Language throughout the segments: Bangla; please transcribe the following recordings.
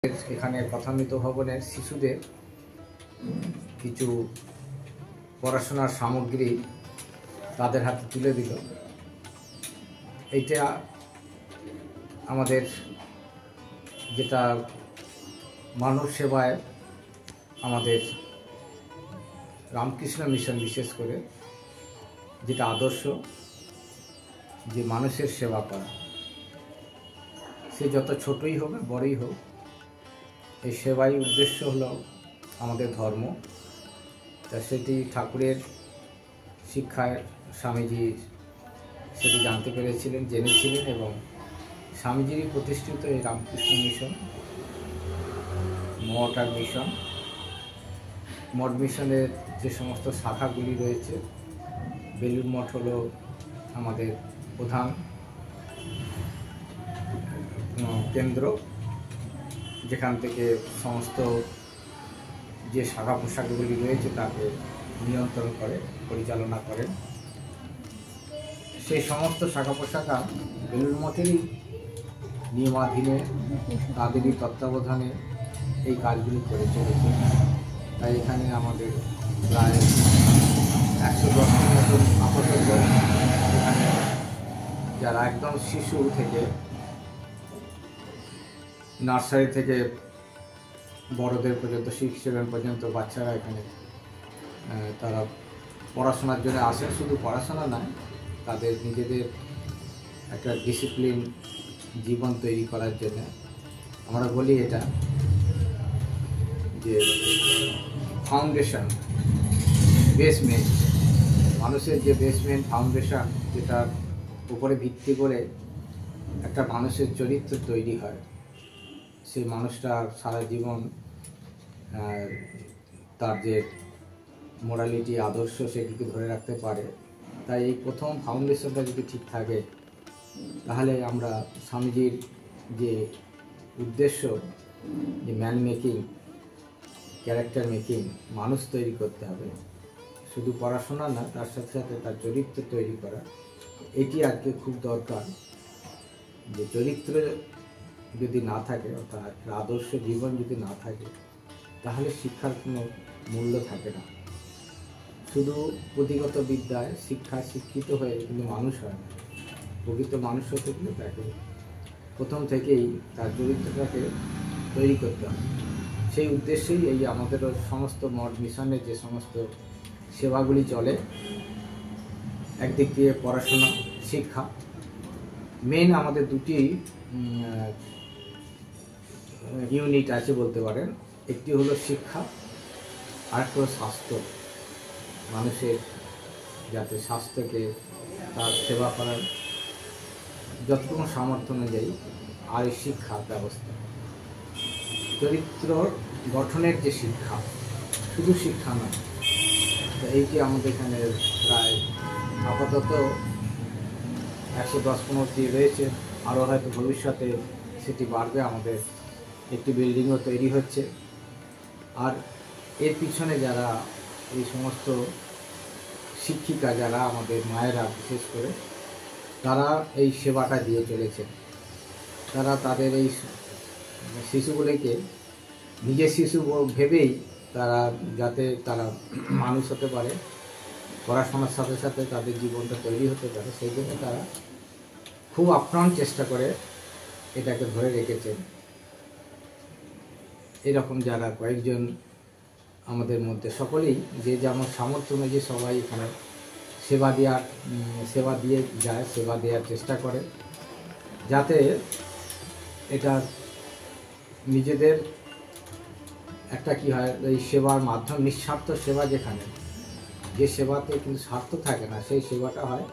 এখানে কথামৃত ভবনের শিশুদের কিছু পড়াশোনার সামগ্রী তাদের হাতে তুলে দিল। এইটা আমাদের যেটা মানব সেবায় আমাদের রামকৃষ্ণ মিশন বিশেষ করে যেটা আদর্শ, যে মানুষের সেবা করা, সে যত ছোটই হোক বড়ই হোক, এই সেবাই উদ্দেশ্য হলো আমাদের ধর্ম। তা সেটি ঠাকুরের শিক্ষায় স্বামীজি সেটি জানতে পেরেছিলেন, জেনেছিলেন, এবং স্বামীজিরই প্রতিষ্ঠিত এই রামকৃষ্ণ মিশন, মঠ আর মিশন, মঠ মিশনের যে সমস্ত শাখাগুলি রয়েছে, বেলুড় মঠ হলো আমাদের প্রধান কেন্দ্র, যেখান থেকে সমস্ত যে শাখা পোশাকগুলি রয়েছে তাকে নিয়ন্ত্রণ করে, পরিচালনা করে। সেই সমস্ত শাখা পোশাকা বেলুড় মঠেরই নিয়মাধীনে, তাদেরই তত্ত্বাবধানে এই কাজগুলি করে চলেছে। তাই এখানে আমাদের প্রায় 110 মতন আপাতত এখানে যারা একদম শিশু থেকে নার্সারি থেকে বড়দের পর্যন্ত 6-7 পর্যন্ত বাচ্চারা এখানে তারা পড়াশোনার জন্য আসে। শুধু পড়াশোনা নয়, তাদের নিজেদের একটা ডিসিপ্লিন জীবন তৈরি করার জন্য। আমরা বলি এটা যে ফাউন্ডেশন, বেসমেন্ট, মানুষের যে বেসমেন্ট ফাউন্ডেশন, যেটার উপরে ভিত্তি করে একটা মানুষের চরিত্র তৈরি হয়, সেই মানুষটা সারা জীবন তার যে মোরালিটি, আদর্শ, সেটিকে ধরে রাখতে পারে। তাই এই প্রথম ফাউন্ডেশনটা যদি ঠিক থাকে, তাহলে আমরা স্বামীজির যে উদ্দেশ্য, যে ম্যান মেকিং, ক্যারেক্টার মেকিং, মানুষ তৈরি করতে হবে, শুধু পড়াশোনা না, তার সাথে সাথে তার চরিত্র তৈরি করা, এটি আজকে খুব দরকার। যে চরিত্র যদি না থাকে, অর্থাৎ আদর্শ জীবন যদি না থাকে, তাহলে শিক্ষার কোনো মূল্য থাকে না। শুধু পুঁথিগত বিদ্যায় শিক্ষিত হয়ে কিন্তু মানুষ হয় না। প্রকৃত মানুষ হতে গেলে তাকে প্রথম থেকেই তার চরিত্রটাকে তৈরি করতে হবে। সেই উদ্দেশ্যেই এই আমাদের সমস্ত মঠ মিশনের যে সমস্ত সেবাগুলি চলে, একদিক দিয়ে পড়াশোনা, শিক্ষা, মেন আমাদের দুটি ইউনিট আছে বলতে পারেন। একটি হলো শিক্ষা, আর একটা হলো স্বাস্থ্য, মানুষের যাতে স্বাস্থ্যকে তার সেবা করার যতটুকু সামর্থ্য অনুযায়ী, আর এই শিক্ষা ব্যবস্থা, চরিত্র গঠনের যে শিক্ষা, শুধু শিক্ষা নয়। তো এইটি আমাদের এখানে প্রায় আপাতত 110-15টি রয়েছে, আরও হয়তো ভবিষ্যতে সেটি বাড়বে। আমাদের একটি বিল্ডিংও তৈরি হচ্ছে। আর এর পিছনে যারা এই সমস্ত শিক্ষিকা, যারা আমাদের মায়েরা বিশেষ করে, তারা এই সেবাটা দিয়ে চলেছে। তারা তাদের এই শিশুগুলিকে নিজের শিশু ভেবেই তারা যাতে তারা মানুষ হতে পারে, পড়াশোনার সাথে সাথে তাদের জীবনটা তৈরি হতে পারে, সেই জন্য তারা খুব আপ্রাণ চেষ্টা করে এটাকে ধরে রেখেছেন। এরকম যারা কয়েকজন আমাদের মধ্যে, সকলেই যে যেমন সামর্থ্য অনুযায়ী সবাই এখানে সেবা দিয়ে যায়, সেবা দেওয়ার চেষ্টা করে, যাতে এটা নিজেদের একটা কি হয়, এই সেবার মাধ্যম, নিঃস্বার্থ সেবা, যেখানে যে সেবাতে কিন্তু স্বার্থ থাকে না, সেই সেবাটা হয়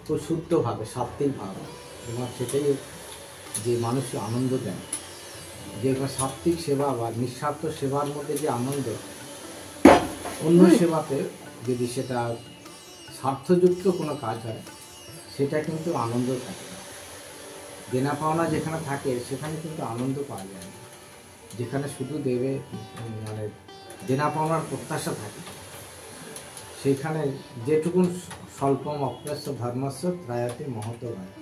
খুব শুদ্ধভাবে, সাত্ত্বিকভাবে, এবং সেটাই যে মানুষকে আনন্দ দেয়। যে সাত্ত্বিক সেবা বা নিঃস্বার্থ সেবার মধ্যে যে আনন্দ, অন্য সেবাতে যদি সেটা স্বার্থযুক্ত কোনো কাজ হয়, সেটা কিন্তু আনন্দ থাকে না। দেনা পাওনা যেখানে থাকে, সেখানে কিন্তু আনন্দ পাওয়া যায় না। যেখানে শুধু দেবে, মানে দেনা পাওনার প্রত্যাশা থাকে, সেইখানে যেটুকুন স্বল্পম অপ্রাস্য ধর্মস্য ত্রায়তে মহত হয়,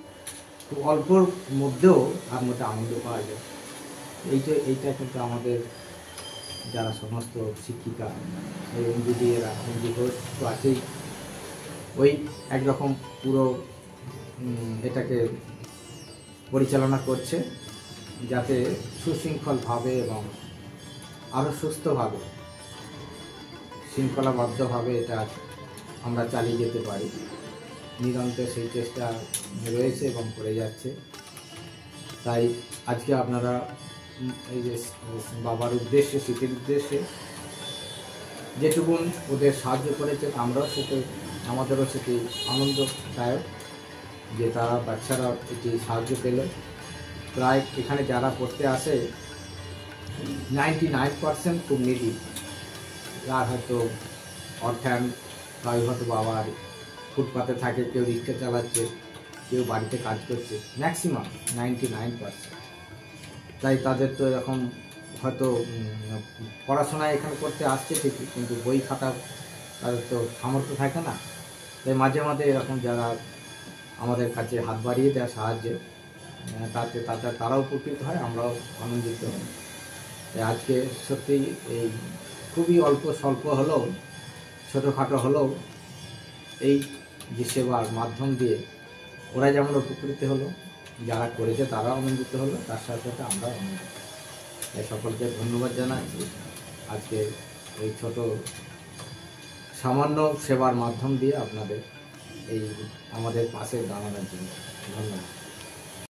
খুব অল্পর মধ্যেও তার মধ্যে আনন্দ পাওয়া যায়। এইটা কিন্তু আমাদের যারা সমস্ত শিক্ষিকা এনজিডিএরা এনজিও তো আছেই, ওই একরকম পুরো এটাকে পরিচালনা করছে যাতে সুশৃঙ্খলভাবে এবং আরও সুস্থভাবে শৃঙ্খলাবদ্ধভাবে এটা আমরা চালিয়ে যেতে পারি। নিরন্তর সেই চেষ্টা রয়েছে এবং করে যাচ্ছে। তাই আজকে আপনারা এই যে বাবার উদ্দেশ্যে, স্মৃতির উদ্দেশ্যে যেটুকুন ওদের সাহায্য করেছেন, আমরাও সেটা আমাদেরও সেটি আনন্দদায়ক যে তারা বাচ্চারা এটি সাহায্য পেল। প্রায় এখানে যারা পড়তে আসে 99% খুব নিডি, যার হয়তো অর্থায়ন তাই হয়তো বাবার ফুটপাতে থাকে, কেউ রিক্সা চালাচ্ছে, কেউ বাড়িতে কাজ করছে, ম্যাক্সিমাম 99%। তাই তাদের তো এরকম হয়তো পড়াশোনা এখানে করতে আসছে ঠিকই, কিন্তু বই খাতা তাদের তো সামর্থ্য থাকে না। তাই মাঝে মাঝে এরকম যারা আমাদের কাছে হাত বাড়িয়ে দেয় সাহায্যে, তাতে তারাও উপকৃত হয়, আমরাও আনন্দিত হই। তাই আজকে সত্যি এই খুবই অল্প স্বল্প হলেও, ছোটোখাটো হলেও এই যে সেবার মাধ্যম দিয়ে ওরা যেমন উপকৃত হলো, যারা করেছে তারাও আনন্দিত হলো, তার সাথে সাথে আমরাও আনন্দিত। তাই সকলকে ধন্যবাদ জানাচ্ছি আজকে এই ছোট সামান্য সেবার মাধ্যম দিয়ে আপনাদের এই আমাদের পাশে দাঁড়ানোর জন্য। ধন্যবাদ।